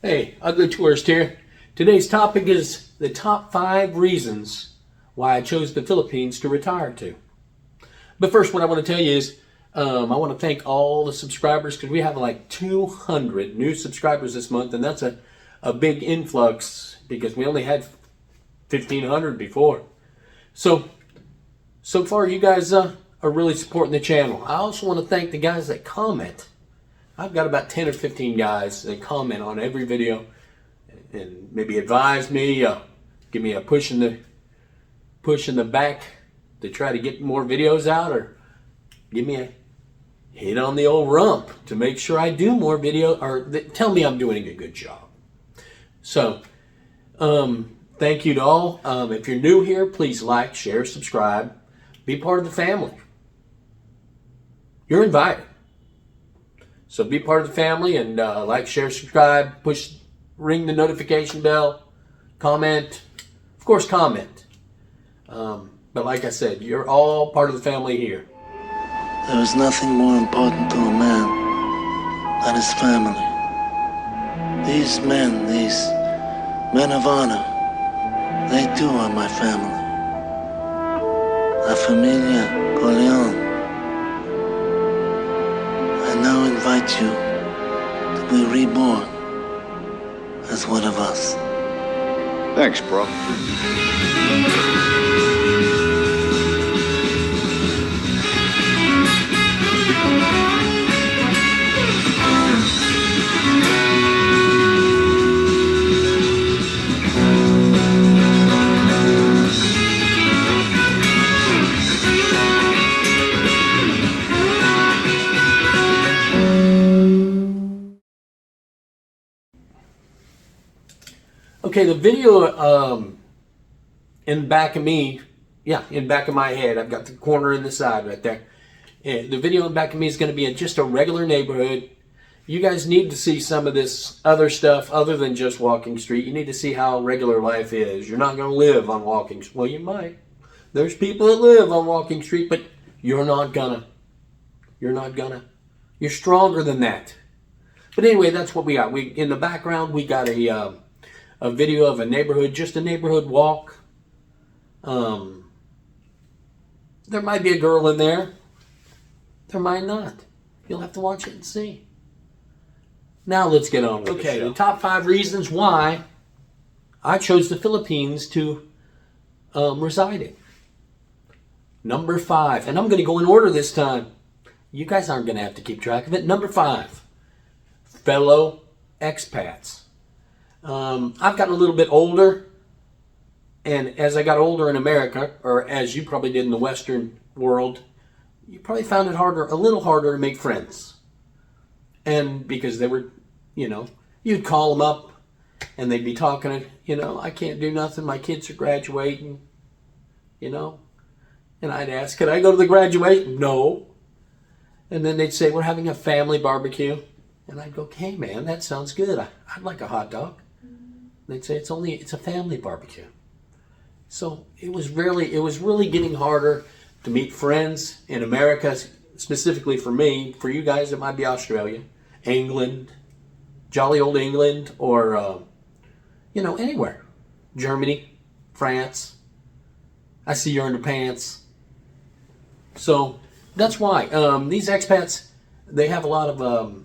Hey, Ugly Tourist here. Today's topic is the top 5 reasons why I chose the Philippines to retire to. But first, what I want to tell you is I want to thank all the subscribers because we have like 200 new subscribers this month, and that's a big influx because we only had 1,500 before. So far, you guys are really supporting the channel. I also want to thank the guys that comment. I've got about 10 or 15 guys that comment on every video and maybe advise me, give me a push in the back to try to get more videos out, or give me a hit on the old rump to make sure I do more video, or tell me I'm doing a good job. So, thank you to all. If you're new here, please like, share, subscribe, be part of the family. You're invited. So be part of the family and like, share, subscribe, ring the notification bell, comment. Of course, comment. But like I said, you're all part of the family here. There is nothing more important to a man than his family. These men of honor, they too are my family. La Familia Corleone. I now invite you to be reborn as one of us. Thanks, bro. Okay, the video in the back of me, in back of my head, I've got the corner in the side right there. The video in back of me is going to be just a regular neighborhood. You guys need to see some of this other stuff other than just Walking Street. You need to see how regular life is. You're not going to live on Walking Street. Well, you might. There's people that live on Walking Street, but you're not gonna. You're not gonna. You're stronger than that. But anyway, that's what we got. In the background, we got a video of a neighborhood, just a neighborhood walk. There might be a girl in there. There might not. You'll have to watch it and see. Now let's get on with the show. The top 5 reasons why I chose the Philippines to reside in. Number 5, and I'm going to go in order this time. You guys aren't going to have to keep track of it. Number 5, fellow expats. I've gotten a little bit older, and as I got older in America, or as you probably did in the Western world, you probably found it a little harder to make friends. And because they were, you'd call them up, and they'd be talking, I can't do nothing, my kids are graduating, and I'd ask, could I go to the graduation? No. And then they'd say, we're having a family barbecue. And I'd go, hey man, that sounds good. I'd like a hot dog. They'd say, it's a family barbecue. So it was really getting harder to meet friends in America, specifically for me. For you guys, it might be Australia, England, jolly old England, or, anywhere. Germany, France. I see your underpants. So that's why. These expats, they have a lot of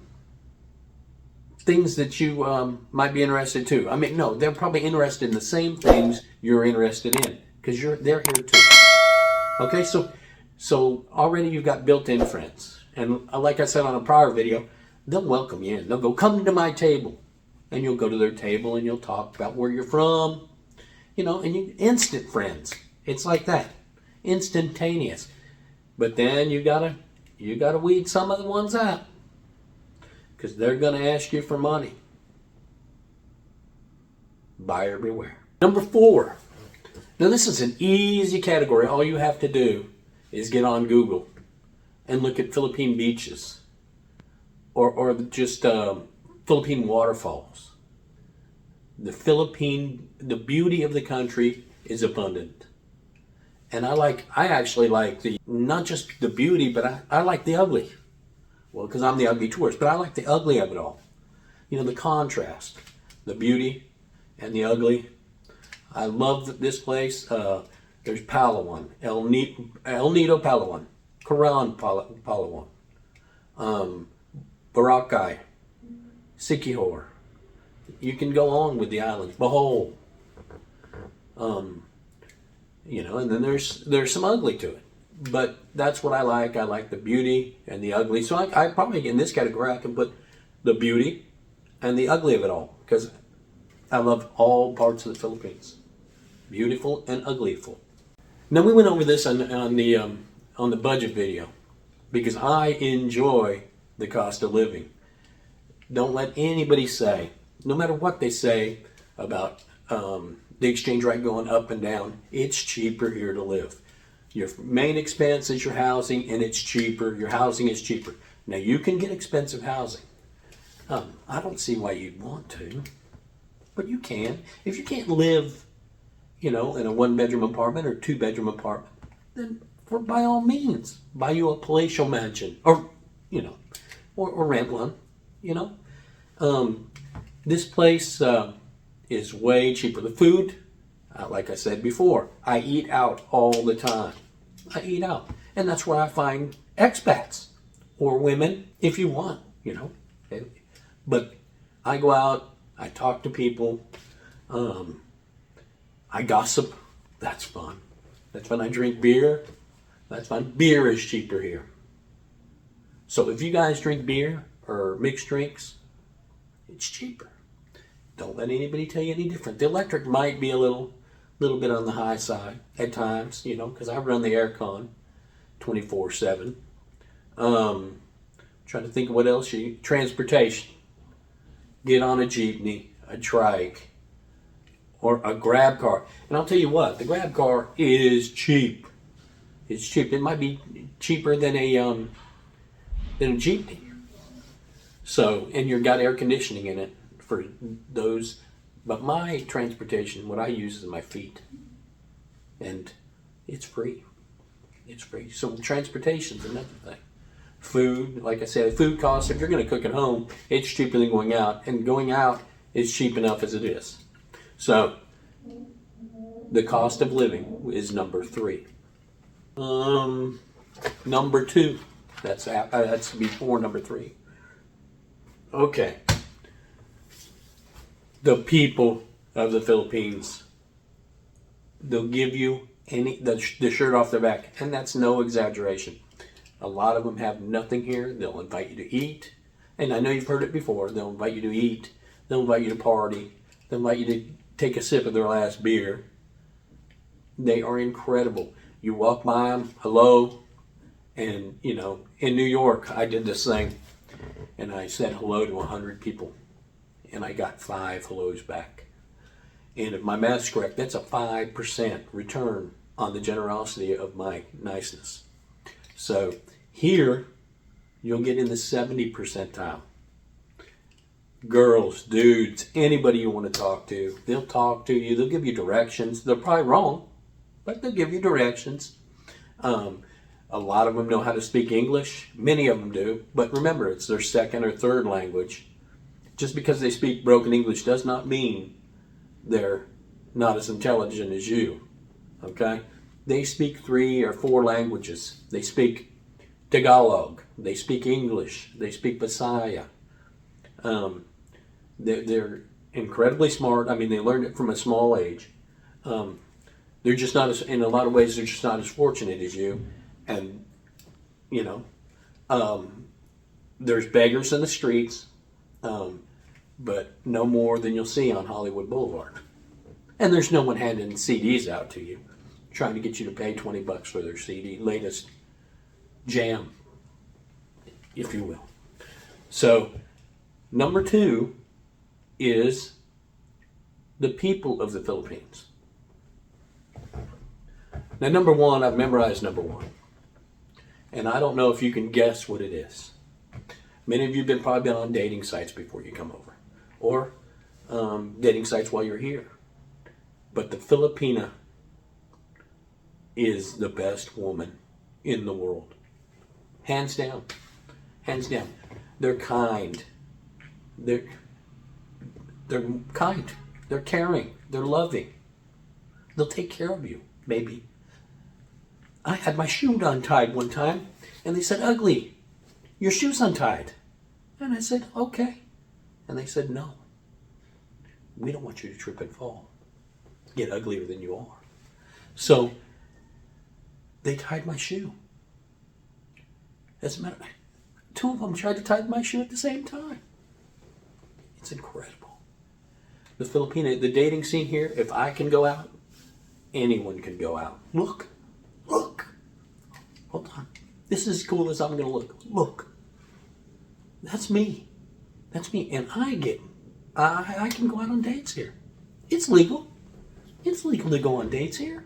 things that you might be interested to. I mean, no, they're probably interested in the same things you're interested in because they're here too. Okay, so already you've got built-in friends, and like I said on a prior video, they'll welcome you in. They'll go, come to my table, and you'll go to their table and you'll talk about where you're from, and you instant friends. It's like that, instantaneous. But then you gotta weed some of the ones out, because they're going to ask you for money. Buyer beware. Number 4. Now this is an easy category. All you have to do is get on Google and look at Philippine beaches or just Philippine waterfalls. The beauty of the country is abundant. And I actually like not just the beauty, but I like the ugly. Well, because I'm the ugly tourist, but I like the ugly of it all. The contrast. the beauty and the ugly. I love this place. There's Palawan, El Nido Palawan, Coron Palawan, Boracay, Siquijor. You can go on with the islands. Bohol. And then there's some ugly to it. But that's what I like. I like the beauty and the ugly. So I probably, in this category, I can put the beauty and the ugly of it all. Because I love all parts of the Philippines. Beautiful and uglyful. Now we went over this on the budget video. Because I enjoy the cost of living. Don't let anybody say, no matter what they say about the exchange rate going up and down, it's cheaper here to live. Your main expense is your housing, and it's cheaper. Your housing is cheaper. Now, you can get expensive housing. I don't see why you'd want to, but you can. If you can't live, in a 1-bedroom apartment or 2-bedroom apartment, then by all means, buy you a palatial mansion, or rent one. This place is way cheaper. The food, like I said before, I eat out all the time. I eat out. And that's where I find expats or women, if you want, But I go out, I talk to people, I gossip. That's fun. That's fun. I drink beer. That's fun. Beer is cheaper here. So if you guys drink beer or mixed drinks, it's cheaper. Don't let anybody tell you any different. The electric might be a little bit on the high side at times, because I run the aircon 24/7. Trying to think of what else. Transportation. Get on a jeepney, a trike, or a grab car. And I'll tell you what, the grab car is cheap. It's cheap. It might be cheaper than a jeepney. So, and you've got air conditioning in it for those. But my transportation, what I use is my feet. And it's free. It's free. So transportation's another thing. Food, like I said, food costs, if you're going to cook at home, it's cheaper than going out. And going out is cheap enough as it is. So, the cost of living is number 3. Number 2. That's before number 3. Okay. The people of the Philippines, they'll give you the shirt off their back, and that's no exaggeration. A lot of them have nothing here. They'll invite you to eat, and I know you've heard it before. They'll invite you to eat. They'll invite you to party. They'll invite you to take a sip of their last beer. They are incredible. You walk by them, hello, and in New York, I did this thing, and I said hello to 100 people. And I got 5 hellos back. And if my math's correct, that's a 5% return on the generosity of my niceness. So here, you'll get in the 70 percentile. Girls, dudes, anybody you want to talk to, they'll talk to you. They'll give you directions. They're probably wrong, but they'll give you directions. A lot of them know how to speak English. Many of them do. But remember, it's their second or third language. Just because they speak broken English does not mean they're not as intelligent as you, okay? They speak 3 or 4 languages. They speak Tagalog. They speak English. They speak Bisaya. They're incredibly smart. I mean, they learned it from a small age. They're just not as, in a lot of ways, they're just not as fortunate as you. And, there's beggars in the streets. But no more than you'll see on Hollywood Boulevard. And there's no one handing CDs out to you, trying to get you to pay $20 for their CD, latest jam, if you will. So, number 2 is the people of the Philippines. Now, number 1, I've memorized number 1. And I don't know if you can guess what it is. Many of you have probably been on dating sites before you come over. Or dating sites while you're here. But the Filipina is the best woman in the world. Hands down. Hands down. They're kind. They're kind. They're caring. They're loving. They'll take care of you, maybe. I had my shoe untied one time, and they said, "Ugly, your shoe's untied." And I said, "Okay." And they said, "No. We don't want you to trip and fall. Get uglier than you are." So they tied my shoe. As a matter of fact, two of them tried to tie my shoe at the same time. It's incredible. The Filipina, the dating scene here, if I can go out, anyone can go out. Look. Hold on. This is as cool as I'm going to look. Look. That's me. That's me. And I can go out on dates here. It's legal. It's legal to go on dates here.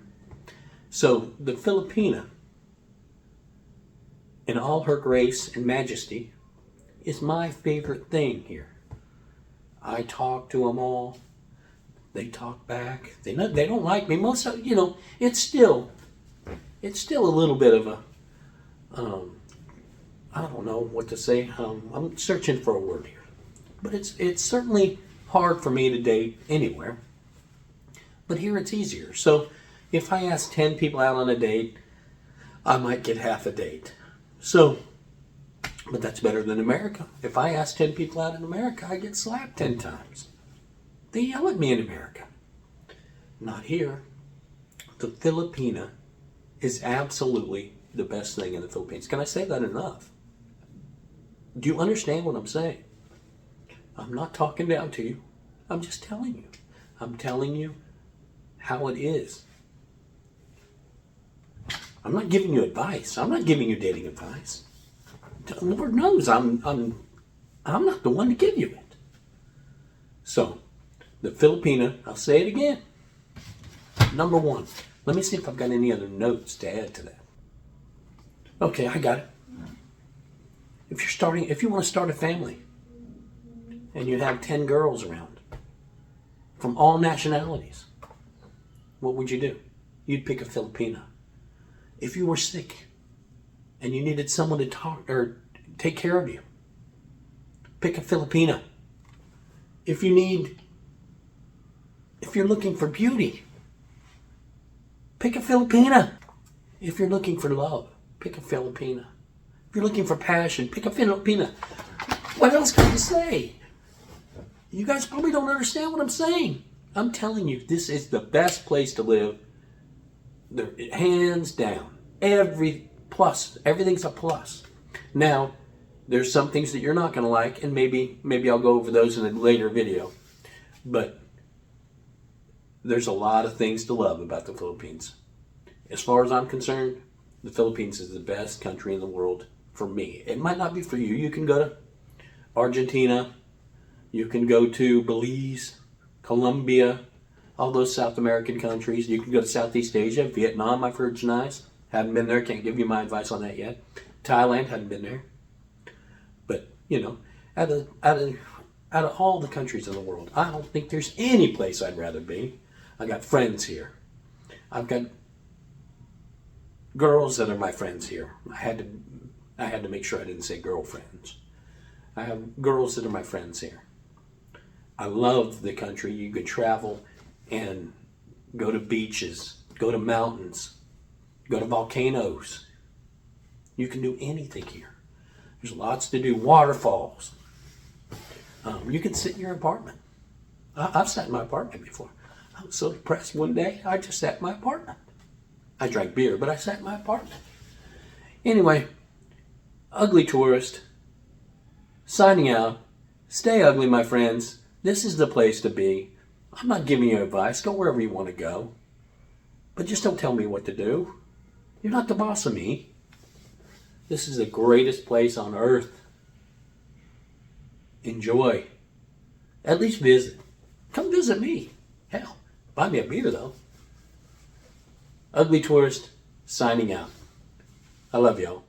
So the Filipina, in all her grace and majesty, is my favorite thing here. I talk to them all. They talk back. They don't like me. Most of, it's still a little bit of a, I don't know what to say. I'm searching for a word here. But it's certainly hard for me to date anywhere. But here it's easier. So if I ask 10 people out on a date, I might get half a date. So, but that's better than America. If I ask 10 people out in America, I get slapped 10 times. They yell at me in America. Not here. The Filipina is absolutely the best thing in the Philippines. Can I say that enough? Do you understand what I'm saying? I'm not talking down to you. I'm just telling you. I'm telling you how it is. I'm not giving you advice. I'm not giving you dating advice. Lord knows I'm not the one to give you it. So, the Filipina, I'll say it again. Number one. Let me see if I've got any other notes to add to that. Okay, I got it. If you want to start a family, and you have 10 girls around, from all nationalities, what would you do? You'd pick a Filipina. If you were sick, and you needed someone to talk or take care of you, pick a Filipina. If you're looking for beauty, pick a Filipina. If you're looking for love, pick a Filipina. If you're looking for passion, pick a Filipina. What else can you say? You guys probably don't understand what I'm saying. I'm telling you, this is the best place to live. Hands down. Everything's a plus. Now, there's some things that you're not going to like, and maybe I'll go over those in a later video. But there's a lot of things to love about the Philippines. As far as I'm concerned, the Philippines is the best country in the world for me. It might not be for you. You can go to Argentina. You can go to Belize, Colombia, all those South American countries. You can go to Southeast Asia, Vietnam, I've heard is nice. Haven't been there, can't give you my advice on that yet. Thailand, hadn't been there. But, out of all the countries in the world, I don't think there's any place I'd rather be. I got friends here. I've got girls that are my friends here. I had to make sure I didn't say girlfriends. I have girls that are my friends here. I love the country. You could travel and go to beaches, go to mountains, go to volcanoes. You can do anything here. There's lots to do. Waterfalls. You can sit in your apartment. I've sat in my apartment before. I was so depressed one day, I just sat in my apartment. I drank beer, but I sat in my apartment. Anyway, Ugly Tourist, signing out. Stay ugly, my friends. This is the place to be. I'm not giving you advice. Go wherever you want to go. But just don't tell me what to do. You're not the boss of me. This is the greatest place on earth. Enjoy. At least visit. Come visit me. Hell, buy me a beer though. Ugly Tourist, signing out. I love y'all.